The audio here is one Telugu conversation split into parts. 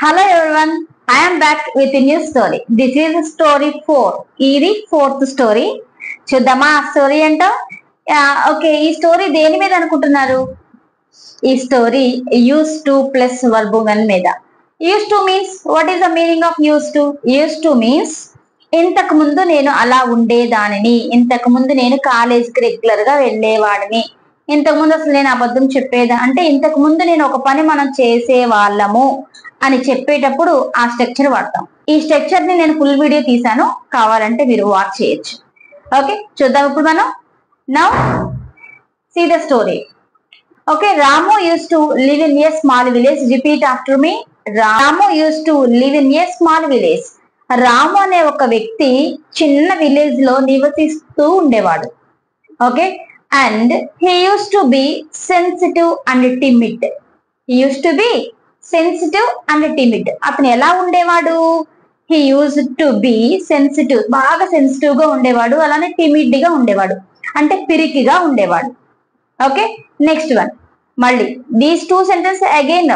Hello everyone, I am back with a new story. This is story 4. ఇది ఫోర్త్ స్టోరీ. చూద్దామా ఆ స్టోరీ ఏంటో? ఓకే, ఈ స్టోరీ దేని మీద అనుకుంటున్నారు? ఈ story use to plus verb one మీద. Use to means what is the meaning of use to? Use to means ఇంతకు ముందు నేను అలా ఉండేదానిని, ఇంతకు ముందు నేను కాలేజ్కి రెగ్యులర్ గా వెళ్ళేవాడిని, ఇంతకు ముందు అసలు నేను అబద్ధం చెప్పేదా అంటే ఇంతకు ముందు నేను ఒక పని మనం చేసే వాళ్ళము అని చెప్పేటప్పుడు ఆ స్ట్రక్చర్ వాడతాం. ఈ స్ట్రక్చర్ ని నేను ఫుల్ వీడియో తీసాను, కావాలంటే మీరు వాచ్ చేయొచ్చు. ఓకే, చూద్దాం ఇప్పుడు మనం. Now see the story. Okay, Ramu use to live in a small village. Repeat after me. Ramu use to live in a small village. Ramu అనే ఒక వ్యక్తి చిన్న విలేజ్ లో నివసిస్తూ ఉండేవాడు. Okay, and he use to be sensitive and timid. He use to be sensitive and timid. అతను ఎలా ఉండేవాడు? He use to be sensitive, బాగా సెన్సిటివ్ గా ఉండేవాడు, అలానే టిమిడ్ గా ఉండేవాడు, అంటే పిరికిగా ఉండేవాడు. Okay, next one. మళ్ళీ these two sentences again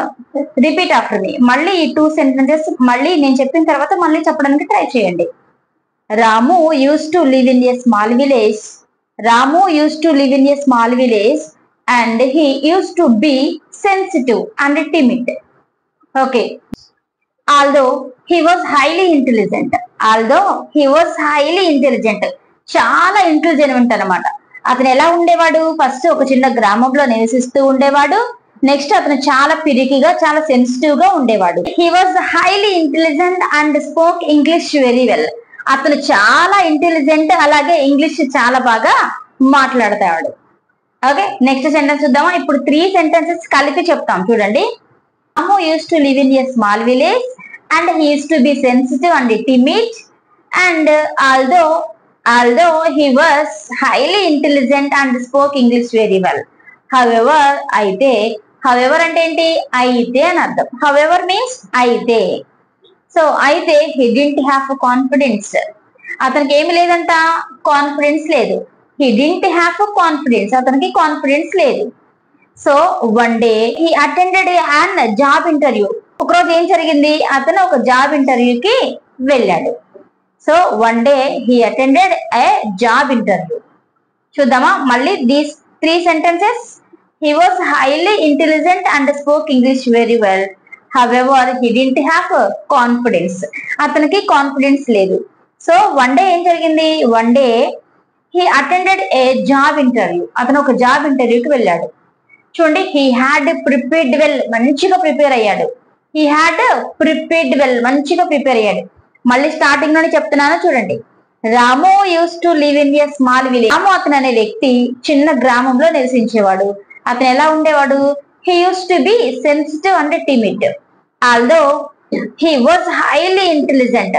repeat after me. మళ్ళీ ఈ టూ సెంటెన్సెస్ మళ్ళీ నేను చెప్పిన తర్వాత మళ్ళీ చెప్పడానికి ట్రై చేయండి. Ramu use to live in a small village. Ramu use to live in a small village and he use to be sensitive and timid. Okay, although he was highly intelligent, చాలా ఇంటెలిజెంట్ అనమాట. అతను ఎలా ఉండేవాడు? ఫస్ట్ ఒక చిన్న గ్రామంలో నివసిస్తూ ఉండేవాడు. నెక్స్ట్ అతను చాలా పిరికిగా, చాలా సెన్సిటివ్ గా ఉండేవాడు. He was highly intelligent and spoke English very well. అతను చాలా ఇంటెలిజెంట్, అలాగే ఇంగ్లీష్ చాలా బాగా మాట్లాడతాడు. ఓకే, నెక్స్ట్ సెంటెన్స్ చూద్దామా. ఇప్పుడు 3 సెంటెన్సెస్ కలిపి చెప్తాం, చూడండి. Ramu used to live in a small village and he used to be sensitive and timid, and although he was highly intelligent and spoke English very well. However అంటే ఏంటి? అయితే అని అర్థం. However means అయితే. సో అయితే he didn't have confidence. అతనికి ఏమి లేదంట? కాన్ఫిడెన్స్ లేదు. He didn't have confidence. అతనికి కాన్ఫిడెన్స్ లేదు. So one day he attended an job interview. ఒకరోజు ఏం జరిగింది? అతను ఒక జాబ్ ఇంటర్వ్యూకి వెళ్ళాడు. So one day he attended A job interview. చూద్దామా మళ్ళీ these 3 sentences. He was highly intelligent and spoke English very well. However he didn't have confidence. అతనికి కాన్ఫిడెన్స్ లేదు. సో వన్ డే ఏం జరిగింది? One day he attended A job interview. అతను ఒక జాబ్ ఇంటర్వ్యూకి వెళ్ళాడు. చూడండి, హీ హ్యాడ్ ప్రిపేర్డ్ వెల్, మంచిగా ప్రిపేర్ అయ్యాడు. హీ హ్యాడ్ ప్రిపేర్డ్ వెల్, మంచిగా ప్రిపేర్ అయ్యాడు. మళ్ళీ స్టార్టింగ్ లోనే చెప్తున్నాను, చూడండి. Ramu use to live in a small village. Ramu అతను అనే వ్యక్తి చిన్న గ్రామంలో నివసించేవాడు. అతను ఎలా ఉండేవాడు? He use to be sensitive and timid. Although he was highly intelligent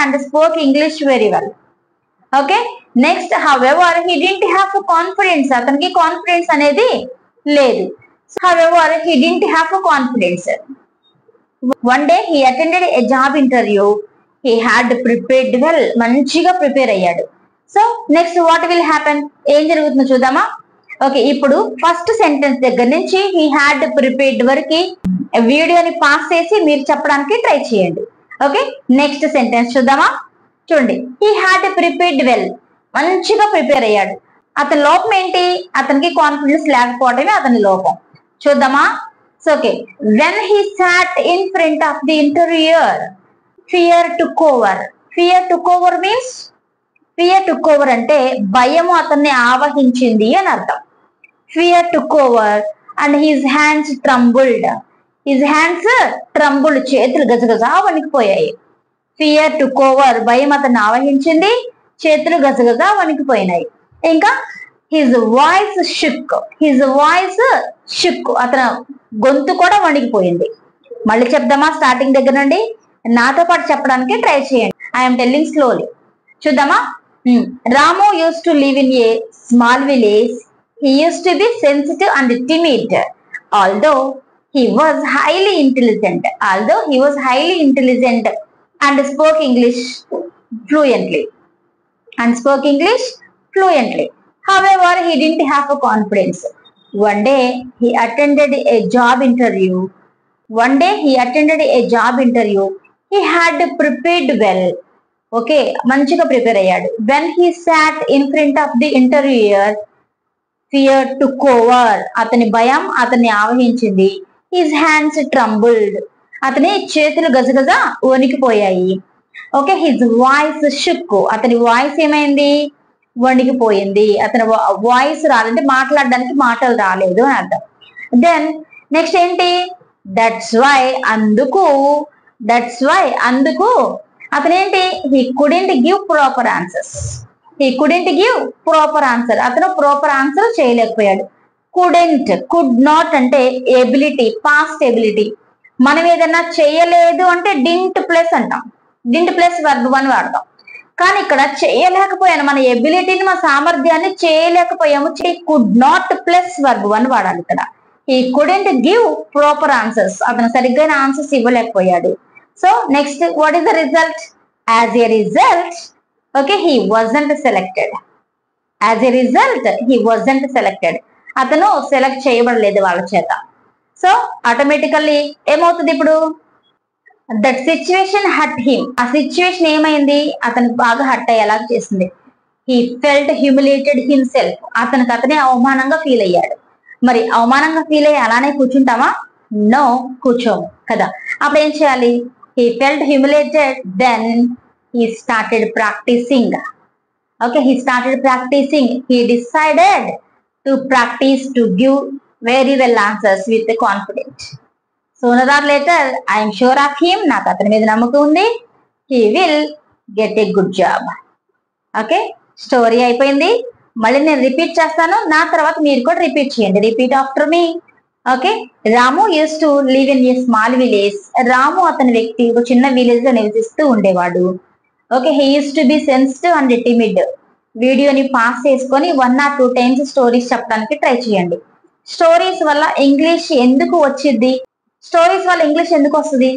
and spoke English very well. Okay, next however he didn't have confidence. అతనికి కాన్ఫిడెన్స్ అనేది లేదు. However he didn't have confidence. One day he attended A job interview. He had prepared well, మంచిగా ప్రిపేర్ అయ్యాడు. So next what will happen? ఏం జరుగుతుందో చూద్దామా. ఓకే, ఇప్పుడు ఫస్ట్ సెంటెన్స్ దగ్గర నుంచి హీ హ్యాడ్ ప్రిపేర్డ్ వరకు వీడియోని పాస్ చేసి మీరు చెప్పడానికి ట్రై చేయండి. ఓకే, నెక్స్ట్ సెంటెన్స్ చూద్దామా. చూడండి, హీ హ్యాడ్ ప్రిపేర్డ్ వెల్, మంచిగా ప్రిపేర్ అయ్యాడు. అతని లోపం ఏంటి? అతనికి కాన్ఫిడెన్స్ లేకపోవడమే అతని లోపం. చూద్దామా. So okay, when he sat in front of the interviewer, fear took over means, fear took over అంటే భయము అతన్ని ఆవహించింది అని అర్థం. Fear took over and his hands trembled. చేతులు గజగజా వణికిపోయాయి. ఫియర్ టుక్ ఓవర్, భయం అతన్ని ఆవహించింది, చేతులు గజగజా వణికిపోయినాయి. ఇంకా హిజ్ వాయిస్ షుక్, అతను గొంతు కూడా వణికిపోయింది. మళ్ళీ చెప్దామా స్టార్టింగ్ దగ్గర నుండి? నాతో పాటు చెప్పడానికి ట్రై చేయండి. I'm telling slowly. చూద్దామా. Ramu use to live in a small village. He use to be sensitive and timid. Although he was highly intelligent and spoke English fluently. However, he didn't have a confidence. One day, he attended a job interview. One day he attended A job interview, he had prepared well. Okay, మంచిగా ప్రిపేర్ అయ్యాడు. When he sat in front of the interviewer, fear to cover, అతని భయం అతన్ని ఆవహించింది. హిస్ హ్యాండ్స్ ట్రంబుల్డ్, అతని చేతులు గజగజ వణికిపోయాయి. ఓకే, హిజ్ వాయిస్ షుక్, అతని వాయిస్ ఏమైంది, వణికిపోయింది. అతని వాయిస్ రాలంటే మాట్లాడడానికి మాటలు రాలేదు అని అర్థం. దెన్ నెక్స్ట్ ఏంటి, దట్స్ వై, అందుకు, దట్స్ వై, అందుకు అతనేంటి, he couldn't give proper answers. He couldn't give proper answer, అతను ప్రాపర్ ఆన్సర్ చేయలేకపోయాడు. కుడెంట్, కుడ్ నాట్ అంటే ఎబిలిటీ, పాస్ట్ ఎబిలిటీ. మనం ఏదైనా చేయలేదు అంటే డింట్ ప్లస్ అంటాం, డింట్ ప్లస్ వర్బ్ వన్ వాడతాం. కానీ ఇక్కడ చేయలేకపోయాను, మన ఎబిలిటీని, మన సామర్థ్యాన్ని చేయలేకపోయాము. Could not plus verb one వాడాలి ఇక్కడ. He couldn't give proper answers, అతను సరిగ్గా ఆన్సర్స్ ఇవ్వలేకపోయాడు. So next, what is the result? As a result, okay, he wasn't selected. As a result he wasn't selected, అతను సెలెక్ట్ చేయబడలేదు వాళ్ళ చేత. సో ఆటోమేటికల్లీ ఏమవుతుంది ఇప్పుడు, దట్ సిచ్యువేషన్ హర్ట్ హిమ్, ఆ సిచ్యువేషన్ ఏమైంది, అతనికి బాగా హర్ట్ అయ్యేలా చేసింది. హీ ఫెల్ట్ హ్యూమిలేటెడ్ హిమ్సెల్ఫ్, అతనికి అతనే అవమానంగా ఫీల్ అయ్యాడు. మరి అవమానంగా ఫీల్ అయ్యి అలానే కూర్చుంటామా? నో, కూర్చోము కదా. అప్పుడు ఏం చేయాలి? He felt humiliated, then he started practicing. Okay, he started practicing. He decided to practice to give very well answers with confidence. Sooner or later, I am sure of him. నాకు అతని మీద నమ్మకం ఉంది. He will get a good job. Okay, story అయిపోయింది. మళ్ళీ నేను రిపీట్ చేస్తాను, నా తర్వాత మీరు కూడా రిపీట్ చేయండి. Repeat after me. Okay, Ramu use to live in a small village. Ramu అతని వ్యక్తి ఒక చిన్న విలేజ్ లో నివసిస్తూ ఉండేవాడు. Okay, he use to be sensitive and timid. వీడియోని పాస్ చేసుకొని 1 or 2 times స్టోరీస్ చెప్పడానికి ట్రై చేయండి. స్టోరీస్ వల్ల ఇంగ్లీష్ ఎందుకు వచ్చింది? స్టోరీస్ వల్ల ఇంగ్లీష్ ఎందుకు వస్తుంది?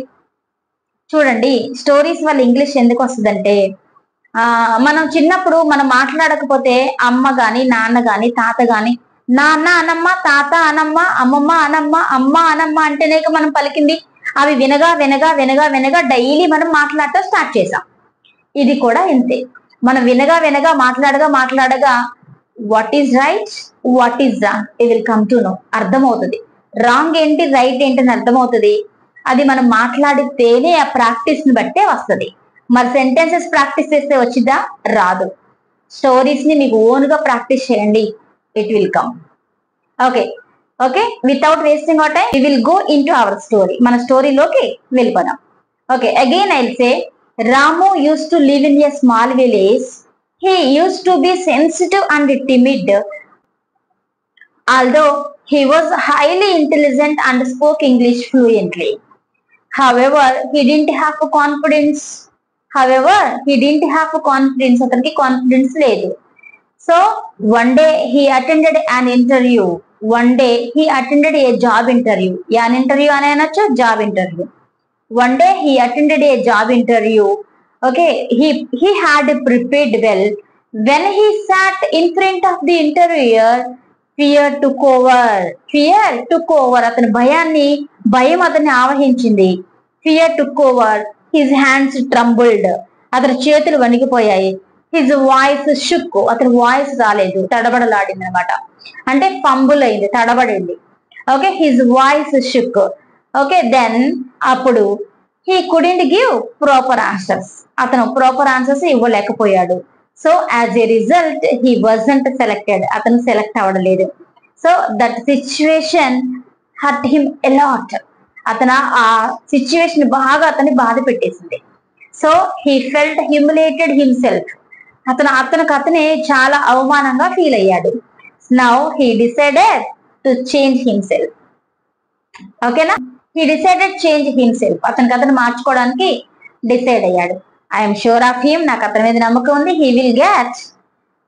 చూడండి, స్టోరీస్ వల్ల ఇంగ్లీష్ ఎందుకు వస్తుందంటే, మనం చిన్నప్పుడు మనం మాట్లాడకపోతే అమ్మ గాని, నాన్న గాని, తాత గాని, నాన్న అనమ్మ, తాత అనమ్మ, అమ్మమ్మ అనమ్మ, అమ్మ అనమ్మ అంటేనే మనం పలికింది. అవి వినగా వినగా వినగా వినగా డైలీ మనం మాట్లాడటం స్టార్ట్ చేసాం. ఇది కూడా ఇంతే. మనం వినగా వినగా మాట్లాడగా మాట్లాడగా what is right, what is wrong it will come to know, అర్థమవుతుంది. రాంగ్ ఏంటి, రైట్ ఏంటి అని అర్థమవుతుంది. అది మనం మాట్లాడితేనే ఆ ప్రాక్టీస్ ని బట్టే వస్తుంది. మరి సెంటెన్సెస్ ప్రాక్టీస్ చేస్తే వచ్చిద్దా? రాదు. స్టోరీస్ ని మీకు ఓన్ గా ప్రాక్టీస్ చేయండి, it will come. Okay okay, without wasting our time we will go into our story. మన స్టోరీలోకి వెళ్ళిపోదాం. Okay, again I will say, Ramu used to live in a small village. He used to be sensitive and timid. Although he was highly intelligent and spoke English fluently. However, he didn't have confidence. అతనికి కాన్ఫిడెన్స్ లేదు. So, one day he attended an interview. One day he attended a job interview. An interview ane anachu, job interview. One day he attended a job interview. Okay, he had prepared well. When he sat in front of the interviewer, fear took over. అతని భయం అతన్ని ఆవహించింది. Fear took over. His hands trembled. అతని చేతులు వణికిపోయాయి. His voice shook. అతని వాయిస్ రాలేదు, తడబడలాడింది అనమాట. అంటే ఫంబుల్ అయింది, తడబడింది. Okay, his voice shook. Okay, then అప్పుడు he couldn't give proper answers. అతను ప్రాపర్ ఆన్సర్స్ ఇవ్వలేకపోయాడు. So as a result he wasn't selected. అతను సెలెక్ట్ అవ్వలేదు. So that situation hurt him a lot. అతను ఆ సిచ్యువేషన్ బాగా అతన్ని బాధ పెట్టేసింది. So he felt humiliated himself. అతనే చాలా అవమానంగా ఫీల్ అయ్యాడు. Now he decided to change himself. ఓకేనా, he decided change himself. అతను మార్చుకోవడానికి డిసైడ్ అయ్యాడు. ఐఎమ్ షూర్ ఆఫ్ హిమ్, నాకు అతని మీద నమ్మకం ఉంది. he will get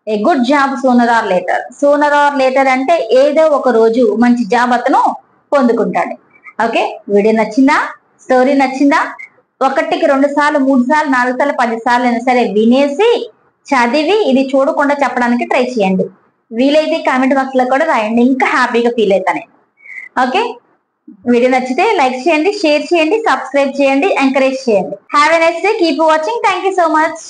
a good job sooner or later. sooner or later అంటే ఏదో ఒక రోజు మంచి జాబ్ అతను పొందుకుంటాడు. ఓకే, వీడియో నచ్చిందా? స్టోరీ నచ్చిందా? 1కి 2 సార్లు, 3 సార్లు, 4 సార్లు, 10 సార్లు అయినా సరే వినేసి చదివి ఇది చూడకుండా చెప్పడానికి ట్రై చేయండి. వీలైతే కామెంట్ బాక్స్ లో కూడా రాయండి, ఇంకా హ్యాపీగా ఫీల్ అవుతాను. ఓకే, వీడియో నచ్చితే లైక్ చేయండి, షేర్ చేయండి, సబ్స్క్రైబ్ చేయండి, ఎంకరేజ్ చేయండి. Have a nice day, keep watching, thank you so much.